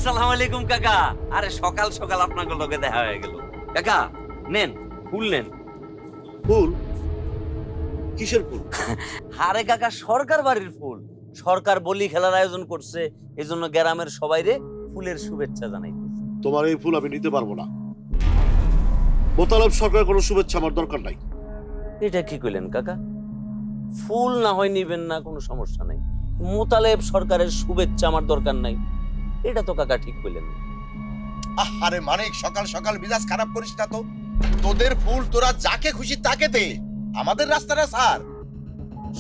আসসালামু আলাইকুম কাকা। আরে সকাল সকাল আপনাকে লগে দেখা হয়ে গেল। কাকা নেন, ফুল নেন। ফুল? কিসের ফুল? আরে কাকা সরকার বাড়ির ফুল। সরকার বলি খেলার আয়োজন করছে, এজন্য গ্রামের সবাইরে ফুলের শুভেচ্ছা জানাইতেছে। তোমার এই ফুল আমি নিতে পারবো না। মোতালেব সরকারের কোনো শুভেচ্ছা আমার দরকার নাই। এটা কি কইলেন কাকা? ফুল না হয় নিবেন না, কোনো সমস্যা নাই। মোতালেব সরকারের শুভেচ্ছা আমার দরকার নাই, এটা তো কাকা ঠিক কইলেন না। আরে মানিক, সকাল সকাল মিজাজ খারাপ করিস না তো। তোদের ফুল তোরা যাকে খুশি তাকে দে, আমাদের রাস্তাটা ছাড়।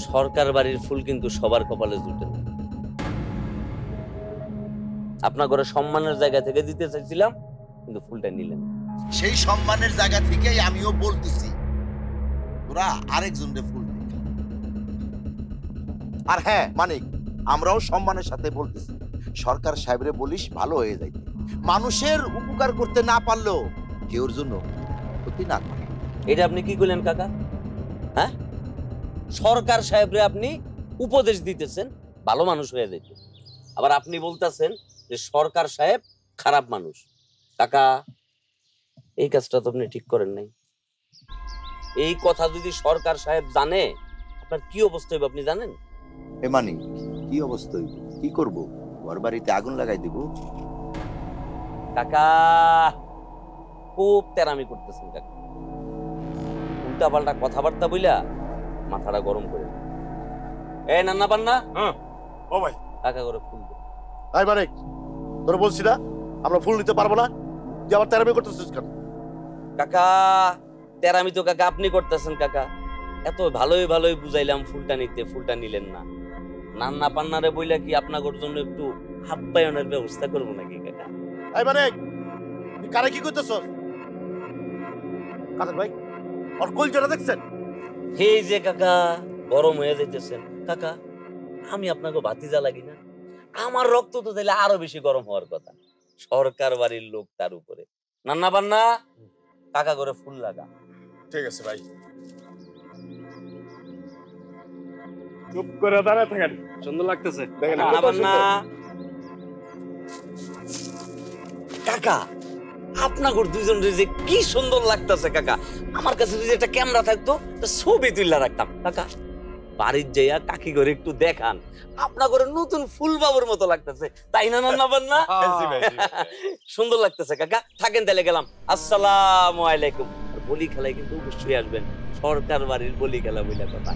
সরকার বাড়ির ফুল কিন্তু সবার কপালে জুটে না। আপনার ঘরে সম্মানের জায়গা থেকে দিতে চাইছিলাম, কিন্তু ফুলটা নিলেন। সেই সম্মানের জায়গা থেকেই আমিও বলতেছি, তোরা আরেকজনকে ফুল দে। আর হ্যাঁ মানিক, আমরাও সম্মানের সাথে বলতেছি, সরকার সাহেবরে বলিস ভালো হয়ে যাইতে, মানুষের উপকার করতে না পারলেও কেউর জন্য ক্ষতি না করে। এটা আপনি কি করলেন কাকা? হ্যাঁ, সরকার সাহেবরে আপনি উপদেশ দিতেছেন ভালো মানুষ হয়ে যাইতে, আবার আপনি বলতেছেন যে সরকার সাহেব খারাপ মানুষ। কাকা, এই কাজটা তো আপনি ঠিক করেন নাই। এই কথা যদি সরকার সাহেব জানে, আপনার কি অবস্থা হবে আপনি জানেন? এ মানিক, কি অবস্থা হইব? কি করব? ঘর বাড়িতে আগুন লাগাই দিব? কাকা খুব তেরামি করতেছেন কাকা। উল্টা পাল্টা কথাবার্তা বইলা মাথাটা গরম করে। এ নান্না পান্না, ও ভাই, কাকা করে ফুল দে। আই মানিক, তোরা বলছি না আমরা ফুল নিতে পারবো না, যে আবার তেরামি করতেছিস কেন? কাকা তেরামি তো কাকা আপনি করতেছেন কাকা। এত ভালোই ভালোই বুঝাইলাম ফুলটা নিতে, ফুলটা নিলেন না। নান্না পান্নারে বইলা কি আপনার জন্য একটু আপ্যায়নের ব্যবস্থা করবো নাকি কাকা? আই মানিক, তুই কারে কি করতেছস? কাদের ভাই, আর কলজোড়া দেখছেন? এই যে কাকা গরম হয়ে যাইতেছেন। কাকা আমি আপনাকে ভাতিজা লাগি না? আমার রক্ত তো তাইলে আরো বেশি গরম হওয়ার কথা। সরকার বাড়ির লোক তার উপরে। নান্না পান্না, কাকা করে ফুল লাগা। ঠিক আছে ভাই। চুপ করে দাঁড়ায় থাকেন, সুন্দর লাগতেছে দেখেন। নান্না পান্না, কাকা আপনাদের দুইজন যে কি সুন্দর লাগতেছে কাকা। আমার কাছে যদি একটা ক্যামেরা থাকতো ছবি তুইলা রাখতাম। কাকা বাড়ির যাইয়া কাকি করে একটু দেখান, আপনার ঘরে নতুন ফুল বাবুর মতো লাগতেছে, তাই না নান্না পান্না? সুন্দর লাগতেছে কাকা। থাকেন তাহলে, গেলাম। আসসালামু আলাইকুম। বলি খেলায় কিন্তু অবশ্যই আসবেন, সরকার বাড়ির বলি খেলা বইলা কথা।